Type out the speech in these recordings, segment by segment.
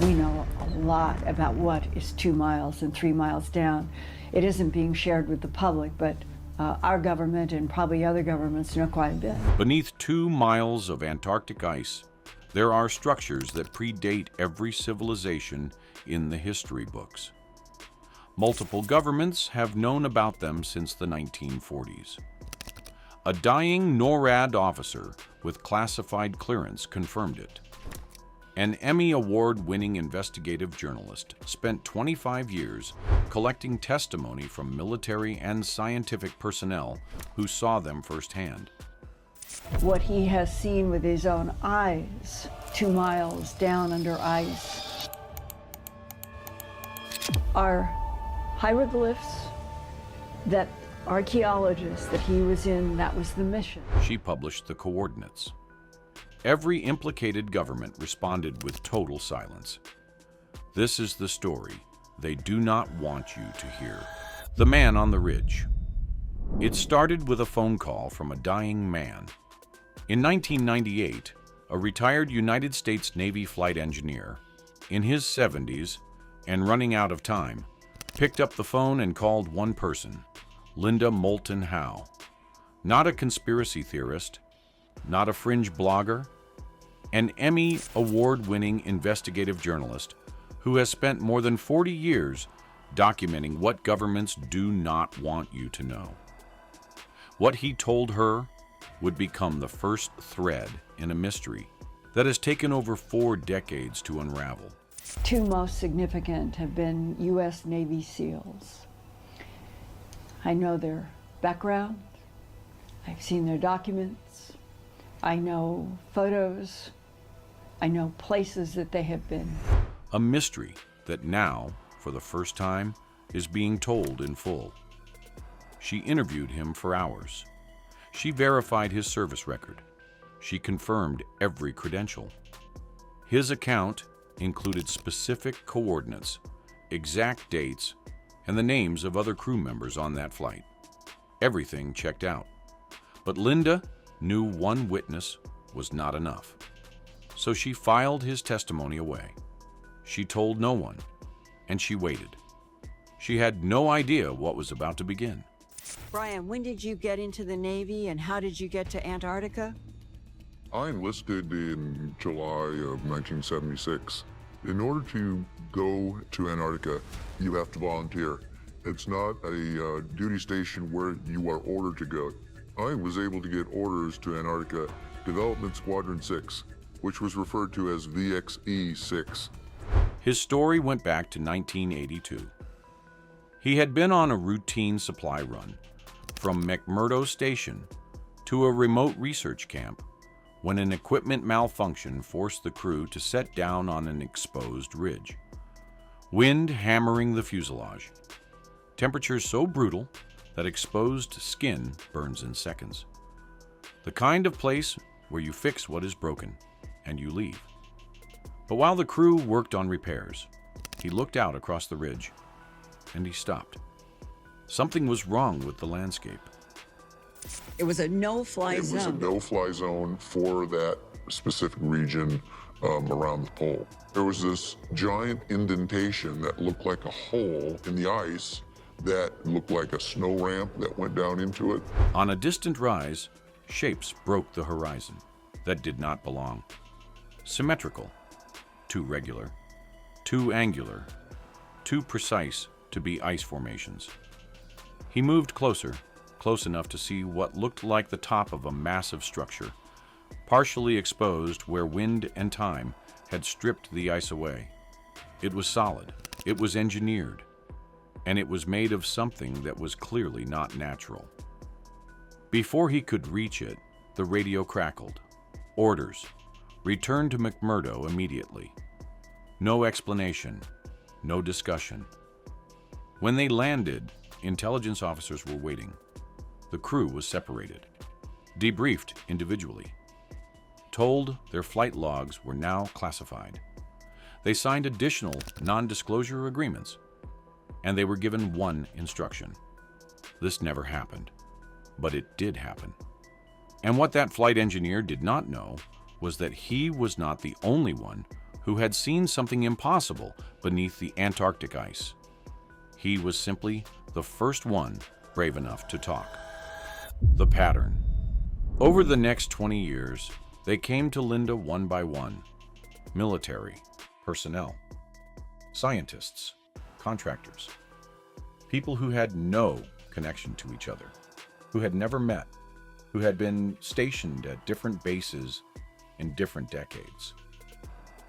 We know a lot about what is 2 miles and 3 miles down. It isn't being shared with the public, but our government and probably other governments know quite a bit. Beneath 2 miles of Antarctic ice, there are structures that predate every civilization in the history books. Multiple governments have known about them since the 1940s. A dying NORAD officer with classified clearance confirmed it. An Emmy Award-winning investigative journalist spent 25 years collecting testimony from military and scientific personnel who saw them firsthand. What he has seen with his own eyes, 2 miles down under ice, are hieroglyphs that archaeologists that he was in, that was the mission. She published the coordinates. Every implicated government responded with total silence. This is the story they do not want you to hear. The Man on the Ridge. It started with a phone call from a dying man. In 1998, a retired United States Navy flight engineer, in his 70s and running out of time, picked up the phone and called one person, Linda Moulton Howe. Not a conspiracy theorist, not a fringe blogger, an Emmy Award-winning investigative journalist who has spent more than 40 years documenting what governments do not want you to know. What he told her would become the first thread in a mystery that has taken over 4 decades to unravel. 2 most significant have been U.S. Navy SEALs. I know their background, I've seen their documents, I know photos, I know places that they have been. A mystery that now, for the first time, is being told in full. She interviewed him for hours. She verified his service record. She confirmed every credential. His account included specific coordinates, exact dates, and the names of other crew members on that flight. Everything checked out. But Linda knew one witness was not enough. So she filed his testimony away. She told no one, and she waited. She had no idea what was about to begin. Brian, when did you get into the Navy and how did you get to Antarctica? I enlisted in July of 1976. In order to go to Antarctica, you have to volunteer. It's not a duty station where you are ordered to go. I was able to get orders to Antarctica Development Squadron 6, which was referred to as VXE-6. His story went back to 1982. He had been on a routine supply run from McMurdo Station to a remote research camp when an equipment malfunction forced the crew to set down on an exposed ridge. Wind hammering the fuselage. Temperatures so brutal that exposed skin burns in seconds. The kind of place where you fix what is broken and you leave. But while the crew worked on repairs, he looked out across the ridge and he stopped. Something was wrong with the landscape. It was a no-fly zone. It was a no-fly zone for that specific region around the pole. There was this giant indentation that looked like a hole in the ice that looked like a snow ramp that went down into it. On a distant rise, shapes broke the horizon that did not belong. Symmetrical, too regular, too angular, too precise to be ice formations. He moved closer, close enough to see what looked like the top of a massive structure, partially exposed where wind and time had stripped the ice away. It was solid, it was engineered, and it was made of something that was clearly not natural. Before he could reach it, the radio crackled. Orders. Return to McMurdo immediately. No explanation, no discussion. When they landed, intelligence officers were waiting. The crew was separated, debriefed individually, told their flight logs were now classified. They signed additional non-disclosure agreements, and they were given one instruction. This never happened, but it did happen. And what that flight engineer did not know was that he was not the only one who had seen something impossible beneath the Antarctic ice. He was simply the first one brave enough to talk. The pattern. Over the next 20 years, they came to Linda one by one. Military, personnel, scientists, contractors, people who had no connection to each other, who had never met, who had been stationed at different bases in different decades,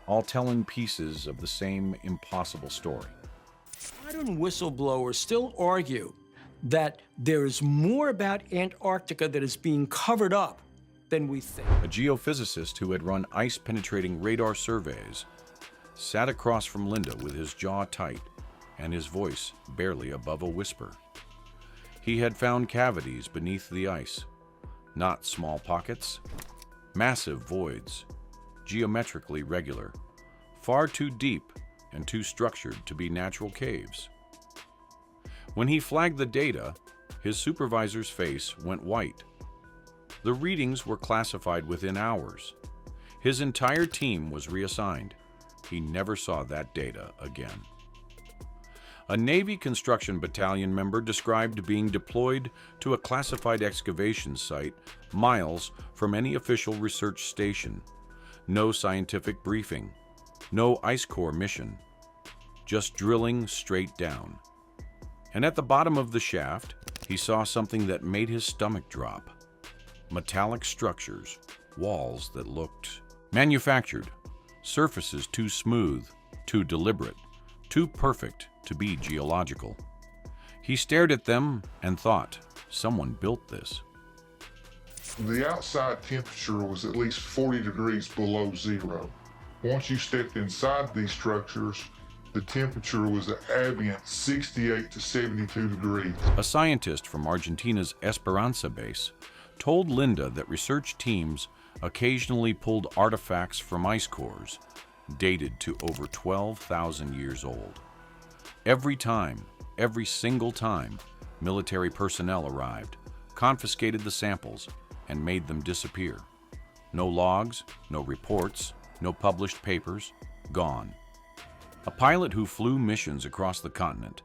all telling pieces of the same impossible story. Modern whistleblowers still argue that there is more about Antarctica that is being covered up than we think. A geophysicist who had run ice-penetrating radar surveys sat across from Linda with his jaw tight and his voice barely above a whisper. He had found cavities beneath the ice, not small pockets, massive voids, geometrically regular, far too deep and too structured to be natural caves. When he flagged the data, his supervisor's face went white. The readings were classified within hours. His entire team was reassigned. He never saw that data again. A Navy construction battalion member described being deployed to a classified excavation site miles from any official research station. No scientific briefing, no Ice Corps mission, just drilling straight down. And at the bottom of the shaft, he saw something that made his stomach drop. Metallic structures, walls that looked manufactured, surfaces too smooth, too deliberate, too perfect to be geological. He stared at them and thought, someone built this. The outside temperature was at least 40 degrees below zero. Once you stepped inside these structures, the temperature was an ambient 68 to 72 degrees. A scientist from Argentina's Esperanza base told Linda that research teams occasionally pulled artifacts from ice cores dated to over 12,000 years old. Every single time, military personnel arrived, confiscated the samples, and made them disappear. No logs, no reports, no published papers, gone. A pilot who flew missions across the continent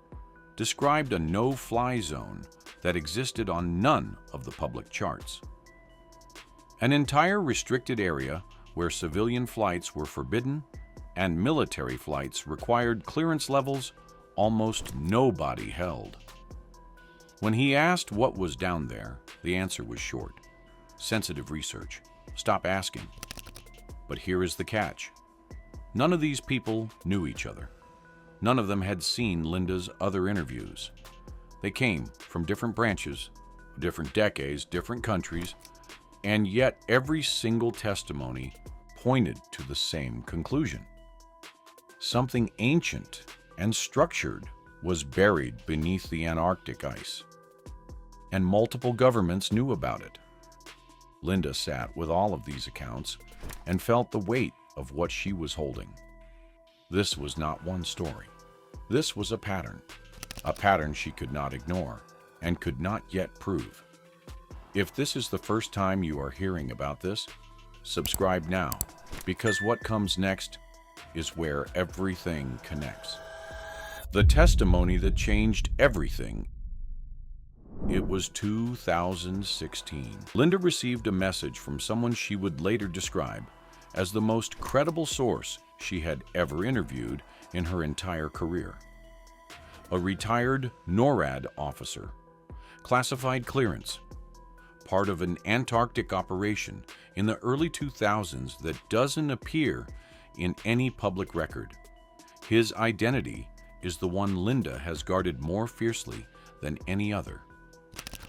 described a no-fly zone that existed on none of the public charts. An entire restricted area where civilian flights were forbidden and military flights required clearance levels almost nobody held. When he asked what was down there, the answer was short. Sensitive research. Stop asking. But here is the catch. None of these people knew each other. None of them had seen Linda's other interviews. They came from different branches, different decades, different countries, and yet every single testimony pointed to the same conclusion. Something ancient and structured was buried beneath the Antarctic ice, and multiple governments knew about it. Linda sat with all of these accounts and felt the weight of what she was holding. This was not one story. This was a pattern she could not ignore and could not yet prove. If this is the first time you are hearing about this, subscribe now, because what comes next is where everything connects. The testimony that changed everything. It was 2016. Linda received a message from someone she would later describe as the most credible source she had ever interviewed in her entire career. A retired NORAD officer, classified clearance, part of an Antarctic operation in the early 2000s that doesn't appear in any public record. His identity is the one Linda has guarded more fiercely than any other.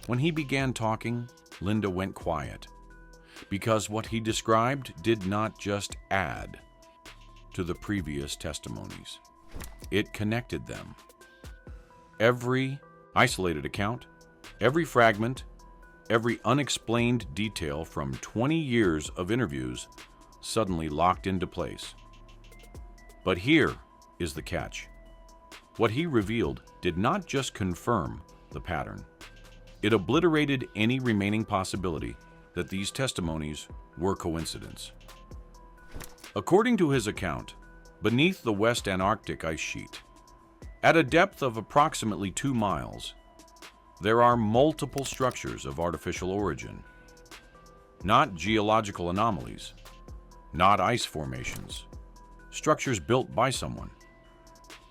When he began talking, Linda went quiet, because what he described did not just add to the previous testimonies. It connected them. Every isolated account, every fragment, every unexplained detail from 20 years of interviews suddenly locked into place. But here is the catch. What he revealed did not just confirm the pattern. It obliterated any remaining possibility that these testimonies were coincidence. According to his account, beneath the West Antarctic ice sheet. At a depth of approximately 2 miles, there are multiple structures of artificial origin. Not geological anomalies, not ice formations, structures built by someone,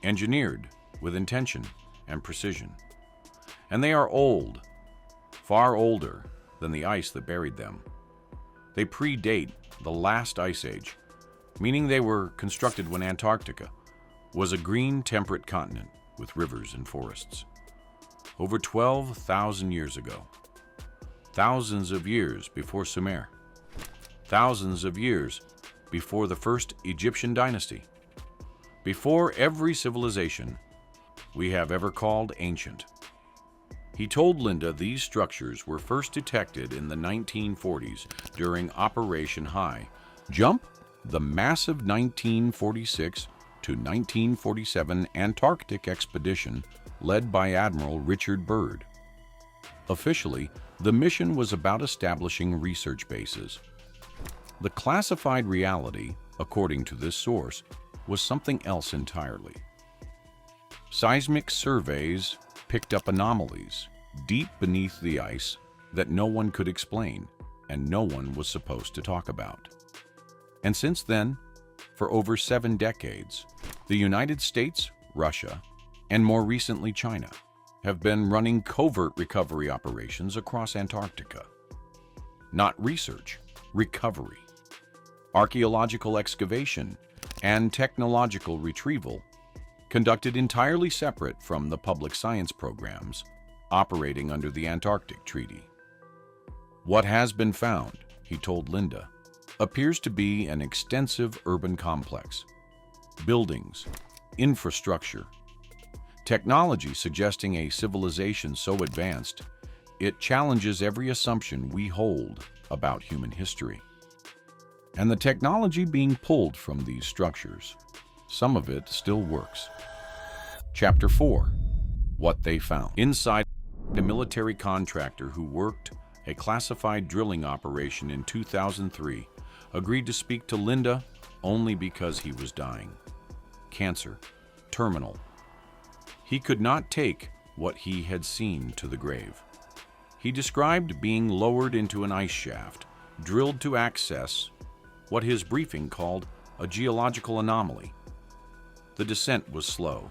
engineered with intention and precision. And they are old, far older than the ice that buried them. They predate the last ice age, meaning they were constructed when Antarctica was a green temperate continent with rivers and forests. Over 12,000 years ago, thousands of years before Sumer, thousands of years before the first Egyptian dynasty, before every civilization we have ever called ancient. He told Linda these structures were first detected in the 1940s during Operation High Jump, the massive 1946 to 1947 Antarctic expedition led by Admiral Richard Byrd. Officially, the mission was about establishing research bases. The classified reality, according to this source, was something else entirely. Seismic surveys picked up anomalies deep beneath the ice that no one could explain and no one was supposed to talk about. And since then, for over 7 decades, the United States, Russia, and more recently China have been running covert recovery operations across Antarctica. Not research, recovery. Archaeological excavation and technological retrieval conducted entirely separate from the public science programs operating under the Antarctic Treaty. What has been found, he told Linda, appears to be an extensive urban complex. Buildings, infrastructure, technology suggesting a civilization so advanced, it challenges every assumption we hold about human history. And the technology being pulled from these structures, some of it still works. Chapter 4. What they found. Inside, a military contractor who worked a classified drilling operation in 2003 agreed to speak to Linda only because he was dying. Cancer. Terminal. He could not take what he had seen to the grave. He described being lowered into an ice shaft, drilled to access what his briefing called a geological anomaly. The descent was slow,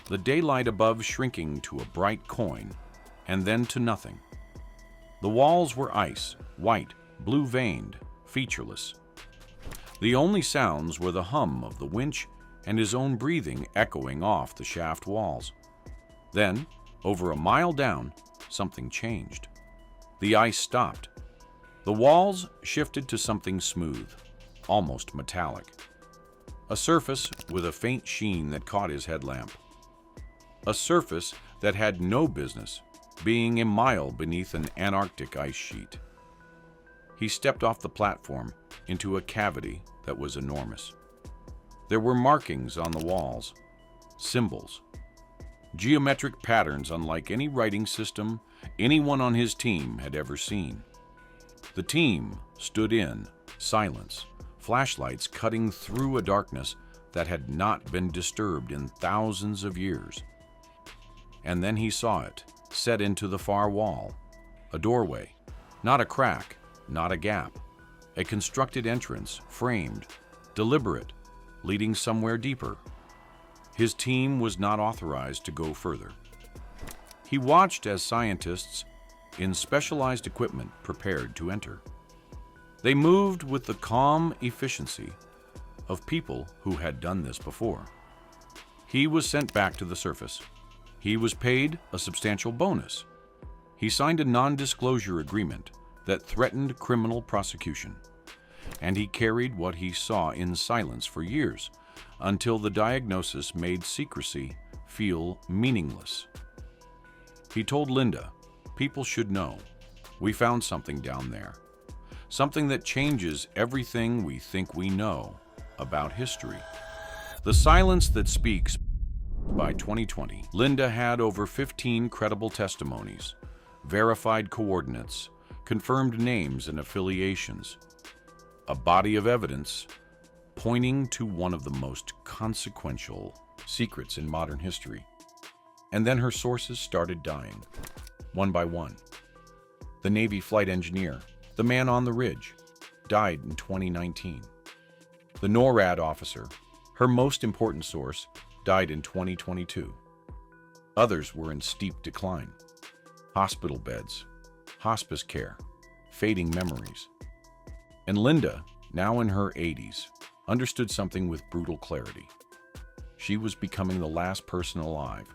the daylight above shrinking to a bright coin, and then to nothing. The walls were ice, white, blue-veined, featureless. The only sounds were the hum of the winch and his own breathing echoing off the shaft walls. Then, over a mile down, something changed. The ice stopped. The walls shifted to something smooth, almost metallic. A surface with a faint sheen that caught his headlamp. A surface that had no business being a mile beneath an Antarctic ice sheet. He stepped off the platform into a cavity that was enormous. There were markings on the walls, symbols, geometric patterns unlike any writing system anyone on his team had ever seen. The team stood in silence, flashlights cutting through a darkness that had not been disturbed in thousands of years. And then he saw it, set into the far wall, a doorway, not a crack, not a gap, a constructed entrance, framed, deliberate, leading somewhere deeper. His team was not authorized to go further. He watched as scientists in specialized equipment prepared to enter. They moved with the calm efficiency of people who had done this before. He was sent back to the surface. He was paid a substantial bonus. He signed a non-disclosure agreement that threatened criminal prosecution. And he carried what he saw in silence for years, until the diagnosis made secrecy feel meaningless. He told Linda, "People should know. We found something down there. Something that changes everything we think we know about history." The silence that speaks. By 2020, Linda had over 15 credible testimonies, verified coordinates, confirmed names and affiliations. A body of evidence pointing to one of the most consequential secrets in modern history. And then her sources started dying, one by one. The Navy flight engineer, the man on the ridge, died in 2019. The NORAD officer, her most important source, died in 2022. Others were in steep decline. Hospital beds, hospice care, fading memories. And Linda, now in her 80s, understood something with brutal clarity. She was becoming the last person alive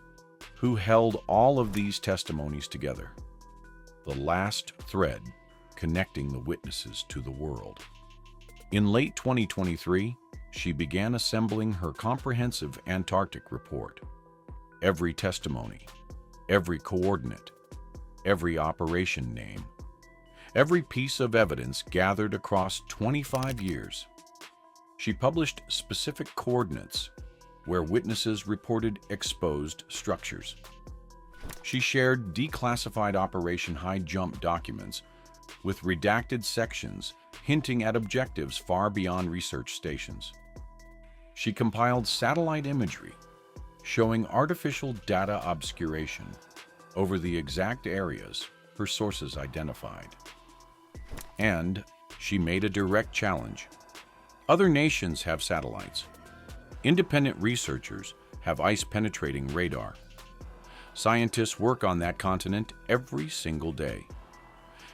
who held all of these testimonies together, the last thread connecting the witnesses to the world. In late 2023, she began assembling her comprehensive Antarctic report. Every testimony, every coordinate, every operation name, every piece of evidence gathered across 25 years. She published specific coordinates where witnesses reported exposed structures. She shared declassified Operation High Jump documents with redacted sections hinting at objectives far beyond research stations. She compiled satellite imagery showing artificial data obscuration over the exact areas her sources identified. And she made a direct challenge. Other nations have satellites. Independent researchers have ice-penetrating radar. Scientists work on that continent every single day.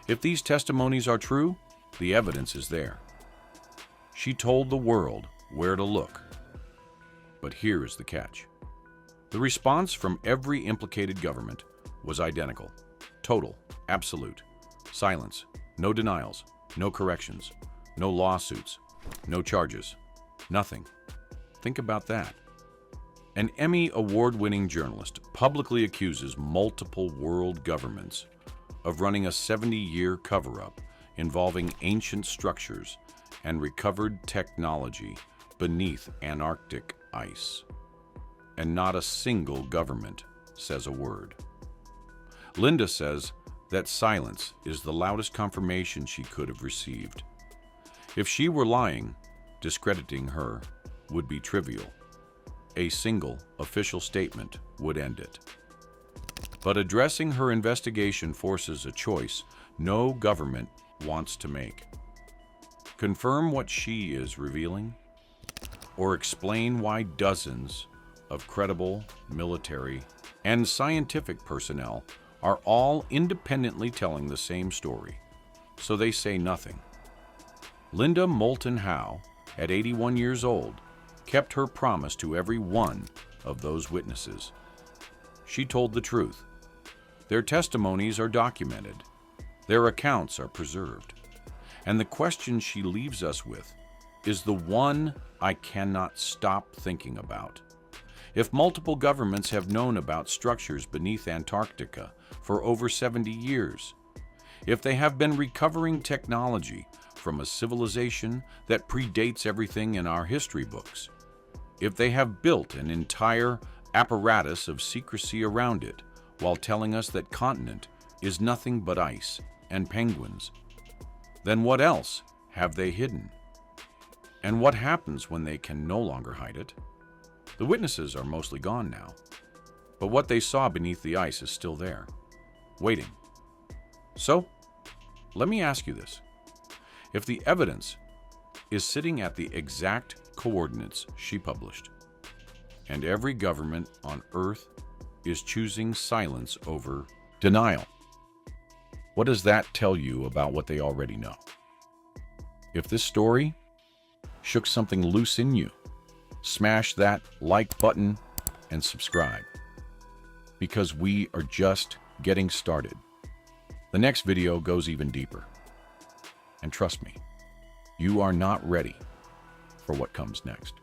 If these testimonies are true, the evidence is there. She told the world where to look. But here is the catch. The response from every implicated government was identical. Total, absolute. Silence, no denials, no corrections, no lawsuits, no charges, nothing. Think about that. An Emmy award-winning journalist publicly accuses multiple world governments of running a 70-year cover-up involving ancient structures and recovered technology beneath Antarctic ice. And not a single government says a word. Linda says that silence is the loudest confirmation she could have received. If she were lying, discrediting her would be trivial. A single official statement would end it. But addressing her investigation forces a choice no government wants to make. Confirm what she is revealing, or explain why dozens of credible military and scientific personnel are all independently telling the same story, so they say nothing. Linda Moulton Howe, at 81 years old, kept her promise to every one of those witnesses. She told the truth. Their testimonies are documented. Their accounts are preserved. And the question she leaves us with is the one I cannot stop thinking about. If multiple governments have known about structures beneath Antarctica for over 70 years, if they have been recovering technology from a civilization that predates everything in our history books, if they have built an entire apparatus of secrecy around it while telling us that continent is nothing but ice and penguins, then what else have they hidden? And what happens when they can no longer hide it? The witnesses are mostly gone now, but what they saw beneath the ice is still there, waiting. So, let me ask you this. If the evidence is sitting at the exact coordinates she published, and every government on Earth is choosing silence over denial, what does that tell you about what they already know? If this story shook something loose in you, smash that like button and subscribe, because we are just getting started. The next video goes even deeper. And trust me, you are not ready for what comes next.